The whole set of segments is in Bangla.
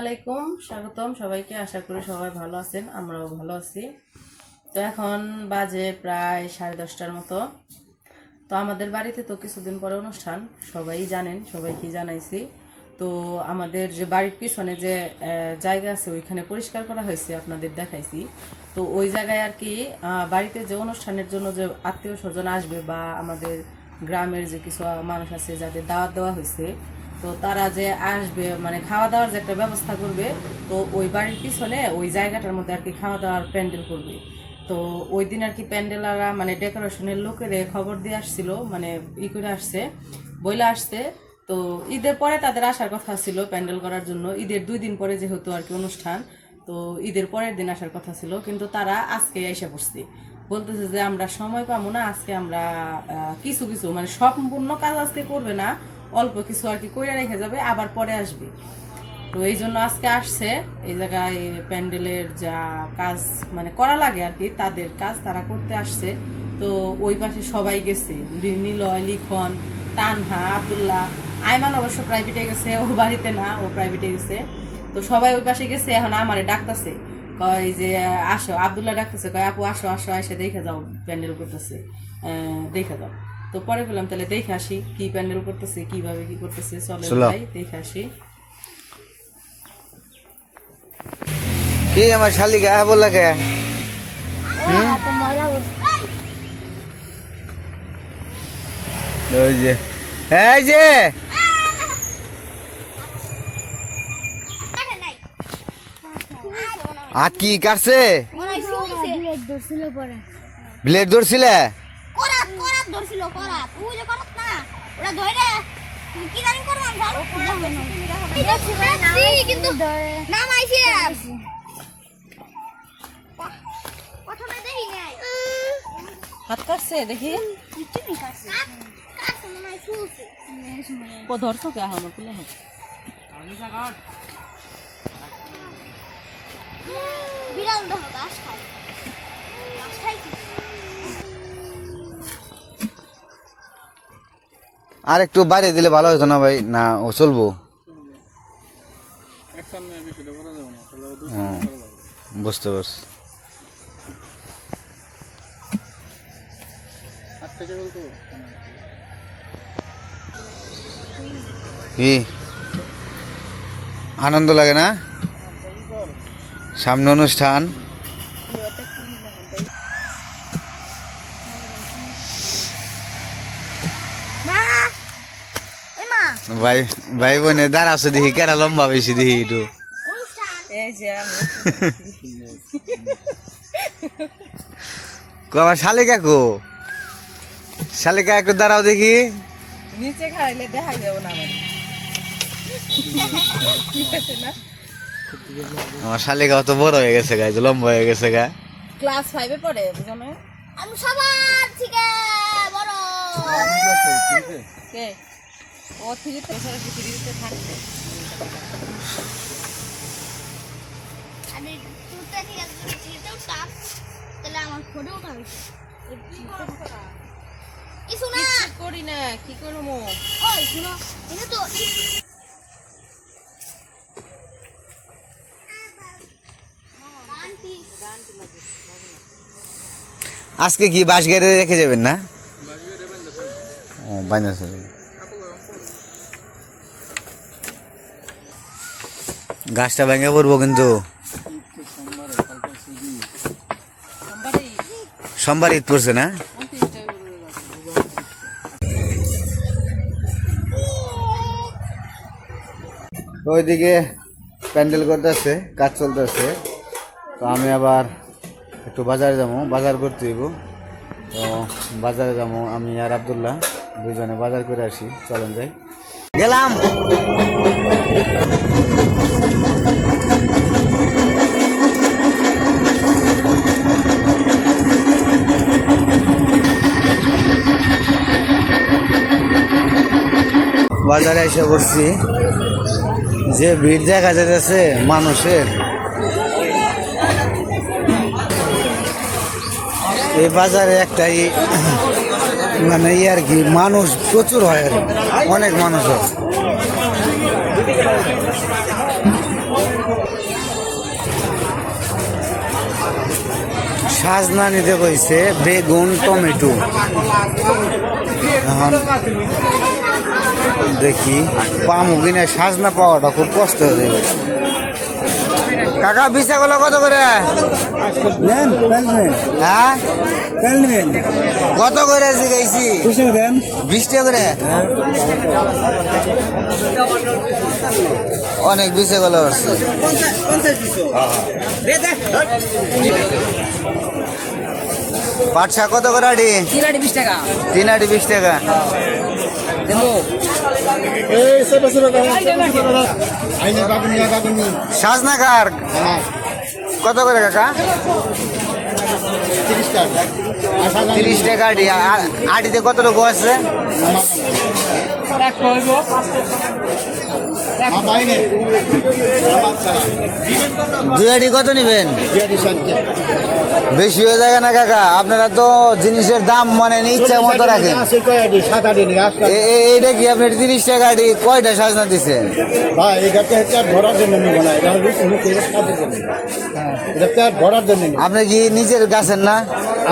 আলাইকুম, স্বাগতম সবাইকে। আশা করি সবাই ভালো আছেন, আমরাও ভালো আছি। তো এখন বাজে প্রায় 10:30টার মতো। তো আমাদের বাড়িতে তো কিছুদিন পরে অনুষ্ঠান, সবাই জানেন, সবাইকে জানাইছি। তো আমাদের যে বাড়ির পিছনে যে জায়গা আছে ওইখানে পরিষ্কার করা হয়েছে, আপনাদের দেখাইছি। তো ওই জায়গায় আর কি বাড়িতে যে অনুষ্ঠানের জন্য যে আত্মীয় স্বজন আসবে বা আমাদের গ্রামের যে কিছু মানুষ আছে যাদের দাওয়াত দেওয়া হয়েছে, তো তারা যে আসবে মানে খাওয়া দাওয়ার যে একটা ব্যবস্থা করবে, তো ওই বাড়ির পিছনে ওই জায়গাটার মধ্যে আর কি খাওয়া দাওয়ার প্যান্ডেল করবে। তো ওই দিন আর কি প্যান্ডেলারা মানে ডেকোরেশনের লোকের খবর দিয়ে আসছিল, মানে করে আসছে, বইলা আসছে। তো ঈদের পরে তাদের আসার কথা ছিল প্যান্ডেল করার জন্য, ঈদের 2 দিন পরে যেহেতু আর কি অনুষ্ঠান, তো ঈদের পরের দিন আসার কথা ছিল, কিন্তু তারা আজকে এসে পড়ছে। বলতেছে যে আমরা সময় পাবো না, আজকে আমরা কিছু কিছু মানে সম্পূর্ণ কাজ আজকে করবে না, অল্প কিছু আর কি কইরা রেখে যাবে, আবার পরে আসবে। তো এই জন্য আজকে আসছে এই জায়গায় প্যান্ডেলের যা কাজ মানে করা লাগে আর কি, তাদের কাজ তারা করতে আসছে। তো ওই পাশে সবাই গেছে, নিলয়, লিখন, তানহা, আব্দুল্লাহ, আইমান অবশ্য প্রাইভেটে গেছে, ও বাড়িতে না, ও প্রাইভেটে গেছে। তো সবাই ওই পাশে গেছে, এখন আমারে ডাকতেছে, কয় যে আসো। আব্দুল্লাহ ডাকতেছে, কয় আপু আসো আসো, এসে দেখে যাও প্যান্ডেল করতেছে, দেখে যাও। তো পরে বললাম তাহলে দেখে আসি কি প্যান্ডেল করতেছে, কিভাবে কি করতেছে, চলে ভাই দেখে আসি। কি আমার শালিকা বললা কে? ওই যে এই যে হাত কি কাটছে? ব্লেড ধরছিলে? হাত কাটছে দেখি, ধরছো কে আমার তুলে আর একটু বাইরে দিলে ভালো হতো না ভাই? না ও চলবো? বুঝতে পারছি। কি আনন্দ লাগে না? সামনে অনুষ্ঠান, ভাই ভাই বোনে দাঁড়াচ্ছে দেখি, কেরা লম্বা বেশি দেখি একটু। আমার শালিকা কো, শালিকা একটু দাঁড়াও দেখি। নিচে খাইলে দেখাই যাবো না আমার শালিকা অত বড় হয়ে গেছে গা, লম্বা হয়ে গেছে গা। ক্লাস 5-এ পড়ে, বুঝানো আমি সবার থেকে বড়। কে ও 3-তে, সারা 3-তে থাকবে। আমি তুলতে ঠিক আছে, তুলতেও টাপ, তাহলে আমার ফটো উঠাবি কিছু না করি না, কি করবো? ওই শুনো, এটা তো আজকে কি বাঁশ গেড়ে রেখে যাবেন না? ও বানিয়েছে, গাছটা ভেঙে পড়বো কিন্তু। সোমবার ঈদ পড়ছে না? ওইদিকে প্যান্ডেল করতেছে, কাজ চলতেছে। তো আমি আবার একটু বাজারে যাবো, বাজার করতে হইব। তো বাজারে যাবো আমি আর আব্দুল্লাহ, দুজনে বাজার করে আসি, চলেন যাই। গেলাম। বাজারে এসে পড়ছি, যে ভিড় দেখা যাচ্ছে মানুষের, এই বাজারে একটাই মানে আর কি, মানুষ প্রচুর হয়, অনেক মানুষ হয়। সাজনা নিতে কইছে, বেগুন, টমেটো। এখন দেখি পামু কিনা, সাজনা পাওয়াটা খুব কষ্ট হয়ে যাবে। কাকা বিশাগুলো কত করে? হ্যাঁ কত করে শিখাইছি? 20 টাকা করে। অনেক বিশাগুলো আসছে। পাটশা কত করে আড়ি? 3 আটি 20 টাকা। 3 আটি 20 টাকা। সাজনা কার কত করে কাকা? 30 টাকা আটি। আটিতে কতটুকু আছে? দুই আটি কত নিবেন? বেশি হয়ে যায় না কাকা? আপনারা তো জিনিসের দাম মানে ইচ্ছা মতো রাখেন। এইটা কি আপনার 30 টাকা আটি? কয়টা সাজনা দিচ্ছেন? আপনি কি নিজের গাছের না?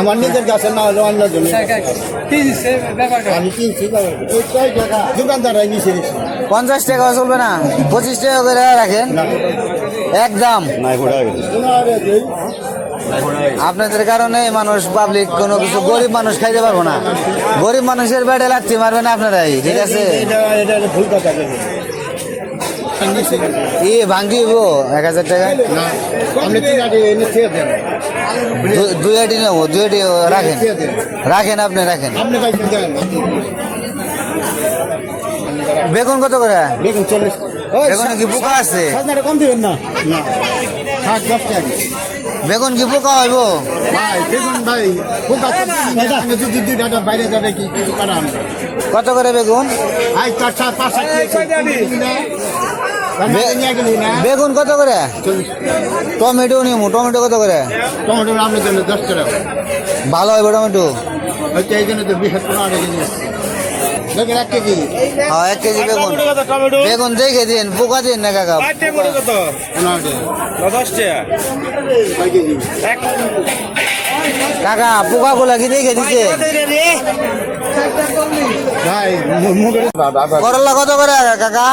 আমার নিজের গাছের না হলো অন্য জন্য আমি কিনছি দোকানদার 50 টাকা চলবে না? 25 টাকা করে রাখেন একদম। আপনাদের কারণে মানুষ, পাবলিক কোনো কিছু, গরিব মানুষ খাইতে পারবো না। গরিব মানুষের বেড়ে লাঠি মারবেন আপনারাই, ঠিক আছে? ভুল কথা ভাঙ্গি 1000 টাকা। আপনি 3 আটি এনে খেয়ে দেন, 2 আটি নেবো, 2 আটি রাখেন। রাখেন আপনি রাখেন। আপনি পাইছেন দেন। বেগুন কত করে? দেখুন 40। বেগুনে কি পোকা আছে? সাজনাটা কম দিবেন না? না, 10 টাকা। বেগুন কি পোকা হইব? ভাই দেখুন ভাই, পোকা যদি 2 টাকা বাইরে যাবে কি করাম? কত করে বেগুন? ভাই 4-5 বেগুন কত করে? টমেটো নিমু, টমেটো কত করে? টমেটো আপনার জন্য 10 টাকা। ভালো হইব টমেটো? হচ্ছে এই জন্য তো 20 টাকা কেজি। দেখেন 1 কেজি। হ্যাঁ 1 কেজি বেগুন। বেগুন দেখে দিন, পোকা দিন না কাকা। 10 টাকা। কাকা পোকা গুলা কি দেখে দিচ্ছে? ভাই করলা কত করে কাকা?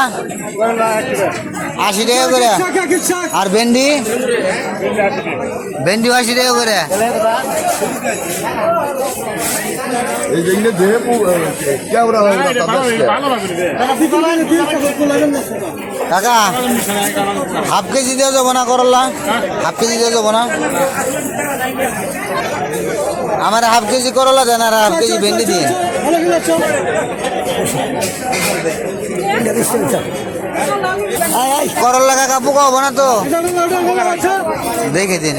80 টাকা করে। আর ভেন্ডি? ভেন্ডি 80 টাকা করে। কাকা হাফ কেজি দিয়ে যাবো না করলা? হাফ কেজি দিয়ে যাবো না? আমার হাফ কেজি করলা দেন আর হাফ কেজি ভেন্ডি দিন। করলা কাকা পোকা হবো না তো? দেখে দিন।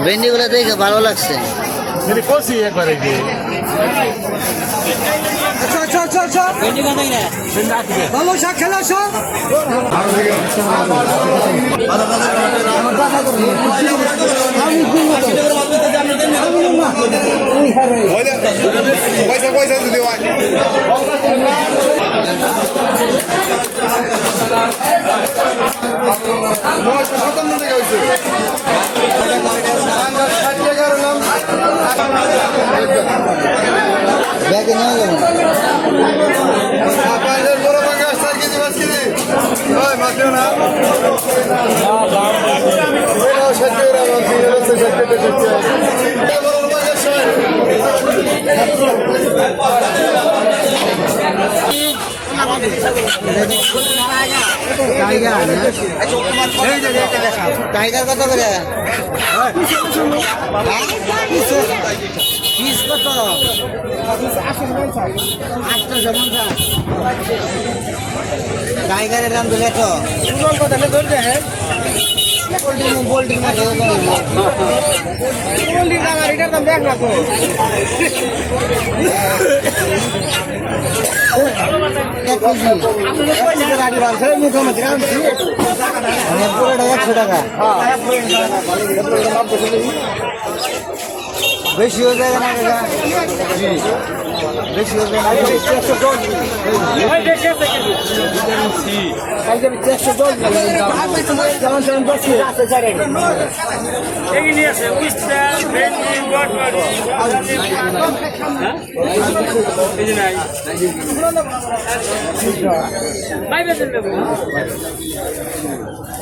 ভেন্ডি গুলো দেখে ভালো লাগছে। ভালো শাক খেলা সব ব্যাগে নিয়ে টাইগার কত করে? পিস কত? 850। টাইগারের দাম দিলে তো পুরোটা 100 টাকা। বেশি হয়ে যায় না? বেশি হবে না।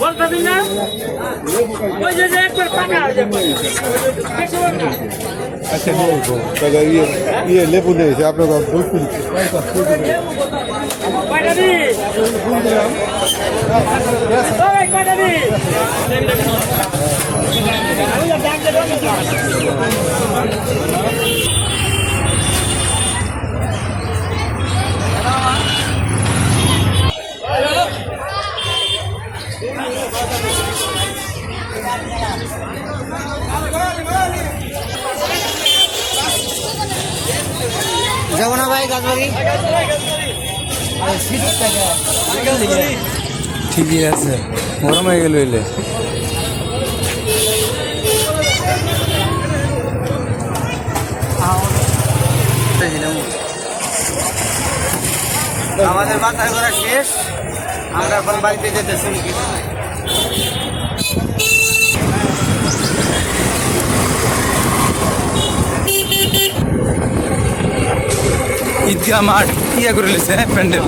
বলতে না ওই যে একবার পাকা হয়ে যাবে আচ্ছা ইয়ে লেবু নিয়েছে আপনার কয়টা দিন কয়টা দিন যাবো না ভাই গাছবাড়ি? ঠিকই আছে, গরম হয়ে গেল এলে। আমাদের বাজার করা শেষ, আমরা এখন বাড়িতে যেতেছি। ঈদগাহ মাঠ ইয়া করে লেছে প্যান্ডেল।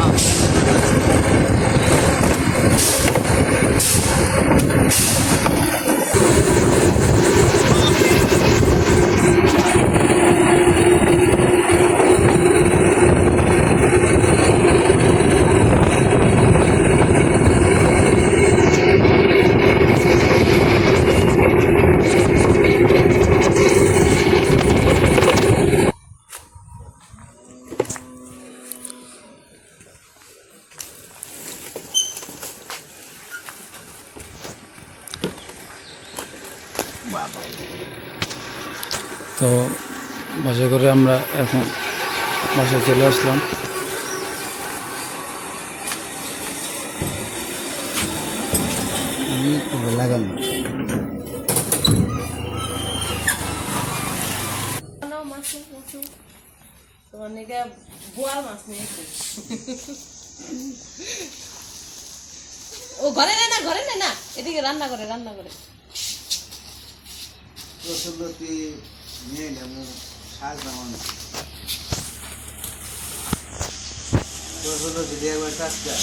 তো বাসা করে আমরা এখন বাসায় চলে আসলাম। লাগানো তোমার নাকি বোয়াল মাছ নিয়েছে। ও ঘরে নেয় না এদিকে রান্না করে রসুলতি নিয়ে নেবো শাক যেমন রসুলতি দিয়ে একবার টাটকা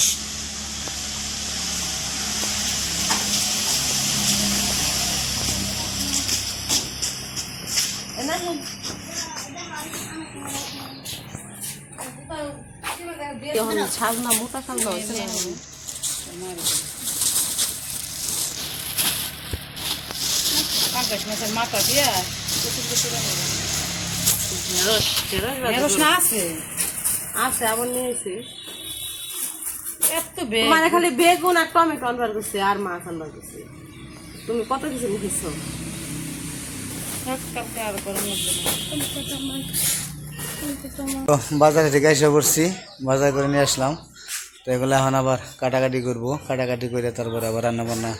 শাক না মোটা শাক না হয়েছে না মাথা দিয়া আছে আবার নিয়েছি মানে খালি বেগুন আর টমেটো আনবার করছে আর মাছ আনবার করছে। তুমি কত কিছু লিখেছো? বাজারে থেকে এসে পড়ছি, বাজার করে নিয়ে আসলাম। তো এগুলো এখন আবার কাটাকাটি করবো, কাটাকাটি করে তারপরে আবার রান্না বান্নার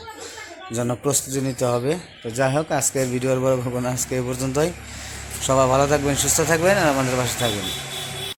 জন্য প্রস্তুতি নিতে হবে। তো যাই হোক, আজকের ভিডিওর বড় আজকে এই পর্যন্তই। সবাই ভালো থাকবেন, সুস্থ থাকবেন আর আমাদের পাশে থাকবেন।